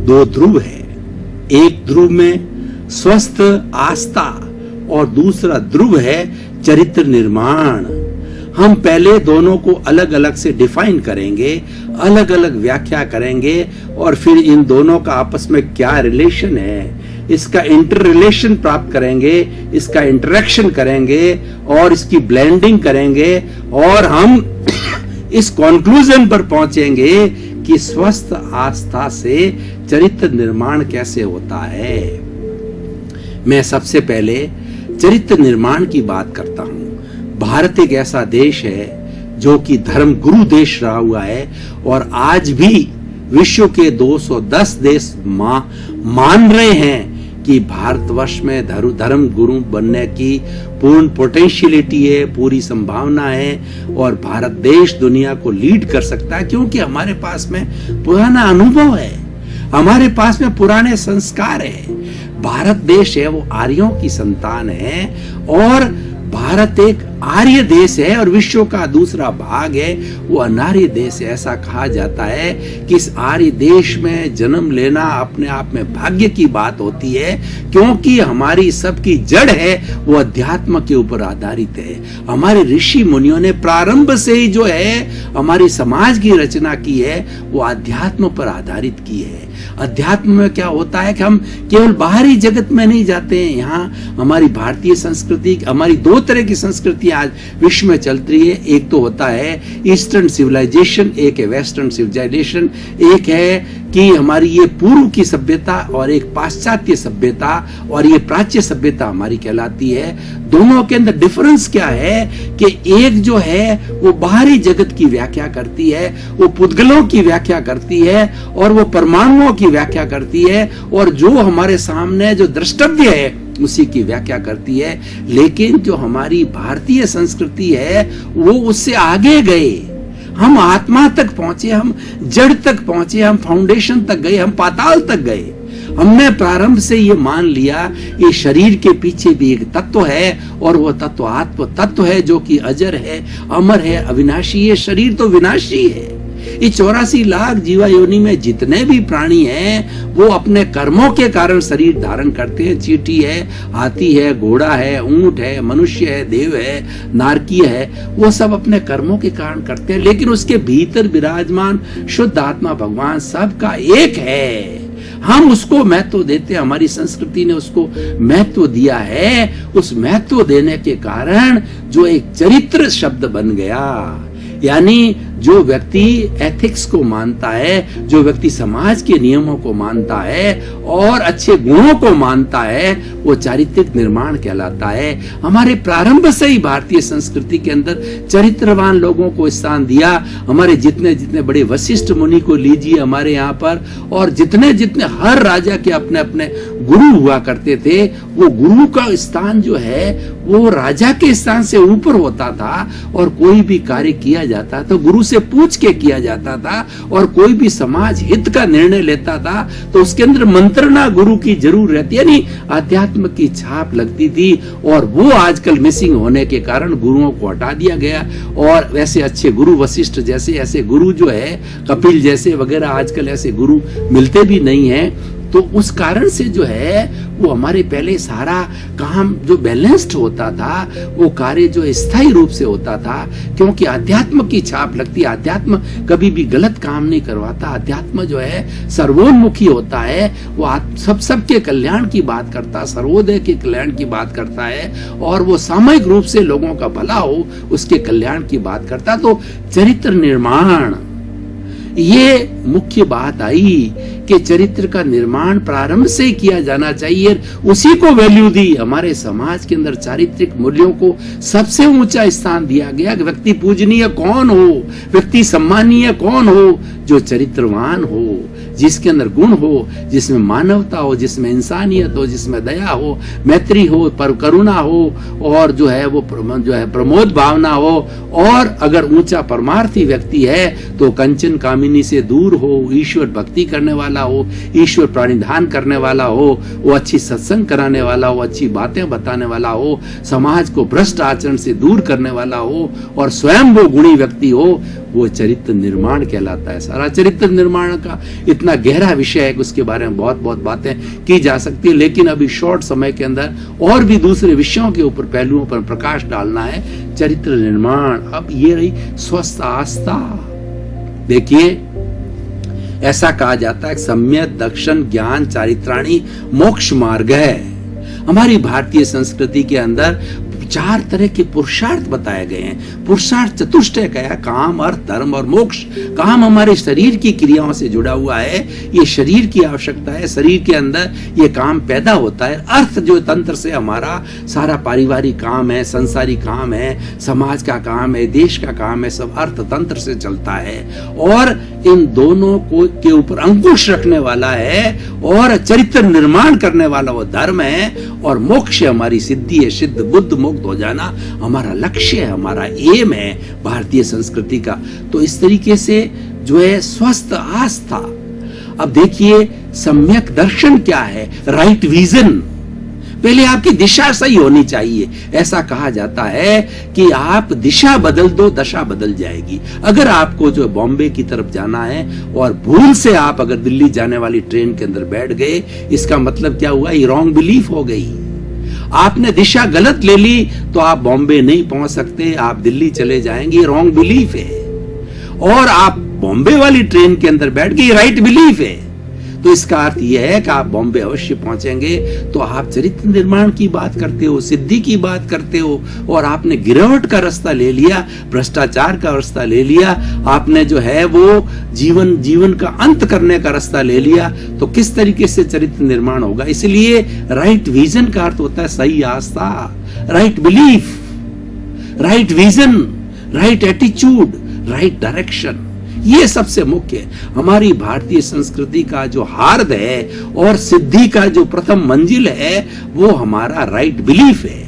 दो ध्रुव है। एक ध्रुव में स्वस्थ आस्था और दूसरा ध्रुव है चरित्र निर्माण। हम पहले दोनों को अलग अलग से डिफाइन करेंगे, अलग अलग व्याख्या करेंगे और फिर इन दोनों का आपस में क्या रिलेशन है, इसका इंटर रिलेशन प्राप्त करेंगे, इसका इंटरेक्शन करेंगे और इसकी ब्लेंडिंग करेंगे और हम इस कंक्लूजन पर पहुंचेंगे कि स्वस्थ आस्था से चरित्र निर्माण कैसे होता है। मैं सबसे पहले चरित्र निर्माण की बात करता हूं। भारत एक ऐसा देश है जो कि धर्म गुरु देश रहा हुआ है और आज भी विश्व के 210 देश मान रहे हैं कि भारतवर्ष में धर्म गुरु बनने की पूर्ण पोटेंशियलिटी है, पूरी संभावना है और भारत देश दुनिया को लीड कर सकता है, क्योंकि हमारे पास में पुराना अनुभव है, हमारे पास में पुराने संस्कार है। भारत देश है वो आर्यों की संतान है और भारत एक आर्य देश है और विश्व का दूसरा भाग है वो अनार्य देश है। ऐसा कहा जाता है कि इस आर्य देश में जन्म लेना अपने आप में भाग्य की बात होती है, क्योंकि हमारी सबकी जड़ है वो अध्यात्म के ऊपर आधारित है। हमारे ऋषि मुनियों ने प्रारंभ से ही जो है हमारी समाज की रचना की है वो अध्यात्म पर आधारित की है। अध्यात्म में क्या होता है कि हम केवल बाहरी जगत में नहीं जाते हैं। यहाँ हमारी भारतीय संस्कृति, हमारी दो तरह की संस्कृति आज विश्व में चल रही है। एक तो होता है ईस्टर्न सिविलाइजेशन, एक है वेस्टर्न सिविलाइजेशन। एक है कि हमारी ये पूर्व की सभ्यता और एक पाश्चात्य सभ्यता और ये प्राच्य सभ्यता हमारी कहलाती है। दोनों के अंदर डिफरेंस क्या है कि एक जो है वो बाहरी जगत की व्याख्या करती है, वो पुद्गलों की व्याख्या करती है और वो परमाणुओं की व्याख्या करती है और जो हमारे सामने जो द्रष्टव्य है उसी की व्याख्या करती है। लेकिन जो हमारी भारतीय संस्कृति है वो उससे आगे गए, हम आत्मा तक पहुंचे, हम जड़ तक पहुंचे, हम फाउंडेशन तक गए, हम पाताल तक गए। हमने प्रारंभ से ये मान लिया ये शरीर के पीछे भी एक तत्व है और वो तत्व आत्म तत्व है जो कि अजर है, अमर है, अविनाशी है। शरीर तो विनाशी है। ये 84 लाख जीवा योनि में जितने भी प्राणी हैं वो अपने कर्मों के कारण शरीर धारण करते हैं। चींटी है, हाथी है, घोड़ा है, ऊंट है, मनुष्य है, देव है, नारकीय है, वो सब अपने कर्मों के कारण करते हैं। लेकिन उसके भीतर विराजमान शुद्ध आत्मा भगवान सबका एक है। हम उसको महत्व देते हैं, हमारी संस्कृति ने उसको महत्व दिया है। उस महत्व देने के कारण जो एक चरित्र शब्द बन गया, यानी जो व्यक्ति एथिक्स को मानता है, जो व्यक्ति समाज के नियमों को मानता है और अच्छे गुणों को मानता है, वो चारित्रिक निर्माण कहलाता है। हमारे प्रारंभ से ही भारतीय संस्कृति के अंदर चरित्रवान लोगों को स्थान दिया। हमारे जितने जितने बड़े वशिष्ठ मुनि को लीजिए हमारे यहाँ पर, और जितने जितने हर राजा के अपने अपने गुरु हुआ करते थे, वो गुरु का स्थान जो है वो राजा के स्थान से ऊपर होता था और कोई भी कार्य किया जाता तो गुरु से पूछ के किया जाता था और कोई भी समाज हित का निर्णय लेता था तो उसके अंदर मंत्रणा गुरु की जरूर रहती, यानी अध्यात्म की छाप लगती थी। और वो आजकल मिसिंग होने के कारण गुरुओं को हटा दिया गया और वैसे अच्छे गुरु वशिष्ठ जैसे ऐसे गुरु जो है, कपिल जैसे वगैरह आजकल ऐसे गुरु मिलते भी नहीं है। तो उस कारण से जो है वो हमारे पहले सारा काम जो बैलेंस्ड होता था वो कार्य जो स्थायी रूप से होता था, क्योंकि अध्यात्म की छाप लगती है। अध्यात्म कभी भी गलत काम नहीं करवाता। अध्यात्म जो है सर्वोन्मुखी होता है, वो सबके कल्याण की बात करता, सर्वोदय के कल्याण की बात करता है और वो सामूहिक रूप से लोगों का भला हो उसके कल्याण की बात करता। तो चरित्र निर्माण ये मुख्य बात आई कि चरित्र का निर्माण प्रारंभ से किया जाना चाहिए, उसी को वैल्यू दी। हमारे समाज के अंदर चारित्रिक मूल्यों को सबसे ऊंचा स्थान दिया गया। व्यक्ति पूजनीय कौन हो, व्यक्ति सम्मानीय कौन हो, जो चरित्रवान हो, जिसके अंदर गुण हो, जिसमें मानवता हो, जिसमें इंसानियत हो, जिसमें दया हो, मैत्री हो, पर करुणा हो और जो है वो जो है प्रमोद भावना हो। और अगर ऊंचा परमार्थी व्यक्ति है तो कंचन कामिनी से दूर हो, ईश्वर भक्ति करने वाला हो, ईश्वर प्राणिधान करने वाला हो, वो अच्छी सत्संग कराने वाला हो, अच्छी बातें बताने वाला हो, समाज को भ्रष्ट आचरण से दूर करने वाला हो और स्वयं वो गुणी व्यक्ति हो, वो चरित्र निर्माण कहलाता है। सारा चरित्र निर्माण का इतना गहरा विषय है कि उसके बारे में बहुत बहुत बातें की जा सकती है, लेकिन अभी शॉर्ट समय के अंदर और भी दूसरे विषयों के ऊपर पहलुओं पर प्रकाश डालना है। चरित्र निर्माण, अब ये रही स्वस्थ आस्था। देखिए, ऐसा कहा जाता है सम्यक दर्शन ज्ञान चारित्राणी मोक्ष मार्ग है। हमारी भारतीय संस्कृति के अंदर 4 तरह के पुरुषार्थ बताए गए हैं। पुरुषार्थ चतुष्टय का है, काम अर्थ धर्म और मोक्ष। काम हमारे शरीर की क्रियाओं से जुड़ा हुआ है, ये शरीर की आवश्यकता है, शरीर के अंदर ये काम पैदा होता है। अर्थ जो तंत्र से हमारा सारा पारिवारिक काम है, संसारी काम है, समाज का काम है, देश का काम है, सब अर्थ तंत्र से चलता है। और इन दोनों को के ऊपर अंकुश रखने वाला है और चरित्र निर्माण करने वाला वो धर्म है, और मोक्ष हमारी सिद्धि है, सिद्ध बुद्ध मुक्त हो जाना हमारा लक्ष्य है, हमारा एम है भारतीय संस्कृति का। तो इस तरीके से जो है स्वस्थ आस्था। अब देखिए, सम्यक दर्शन क्या है? Right vision. पहले आपकी दिशा सही होनी चाहिए। ऐसा कहा जाता है कि आप दिशा बदल दो, दशा बदल जाएगी। अगर आपको जो बॉम्बे की तरफ जाना है और भूल से आप अगर दिल्ली जाने वाली ट्रेन के अंदर बैठ गए, इसका मतलब क्या हुआ? ये रॉन्ग बिलीफ हो गई। आपने दिशा गलत ले ली तो आप बॉम्बे नहीं पहुंच सकते, आप दिल्ली चले जाएंगे, रॉन्ग बिलीफ है। और आप बॉम्बे वाली ट्रेन के अंदर बैठ गए, राइट बिलीफ है। तो इसका अर्थ यह है कि आप बॉम्बे अवश्य पहुंचेंगे। तो आप चरित्र निर्माण की बात करते हो, सिद्धि की बात करते हो, और आपने गिरावट का रास्ता ले लिया, भ्रष्टाचार का रास्ता ले लिया, आपने जो है वो जीवन का अंत करने का रास्ता ले लिया, तो किस तरीके से चरित्र निर्माण होगा? इसलिए राइट विजन का अर्थ होता है सही आस्था, right belief, right vision, right attitude, right direction. ये सबसे मुख्य है। हमारी भारतीय संस्कृति का जो हार्द है और सिद्धि का जो प्रथम मंजिल है, वो हमारा राइट बिलीफ है।